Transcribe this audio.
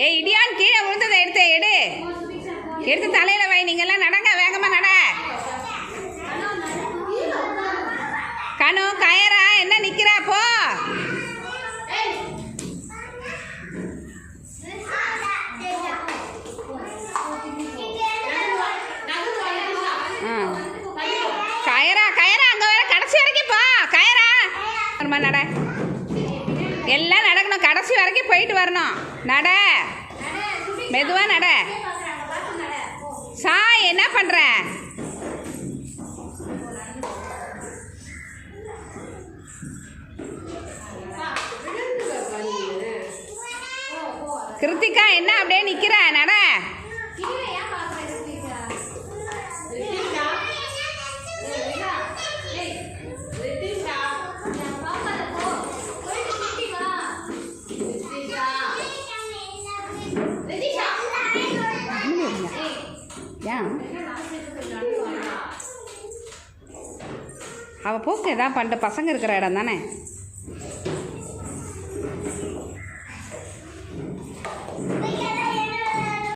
ஏய் இடியான் கீழே விழுந்ததை எடுத்து தலையில வை. நீங்கெல்லாம் நடங்க, வேகமா நட. கனு கயரா என்ன நிக்கிறா போ. கயரா அங்க வர கடைசி வரைக்கும் போ. கயரா நட, எல்லாம் நடக்கணும், கடைசி வரைக்கும் போயிட்டு வரணும். நட, மெதுவா நட. சாய் என்ன பண்ற? கிருத்திகா என்ன அப்படியே நிக்கிற? நட. அவள் போக்கு எதாவது பண்ணிட்டு பசங்க இருக்கிற இடம் தானே.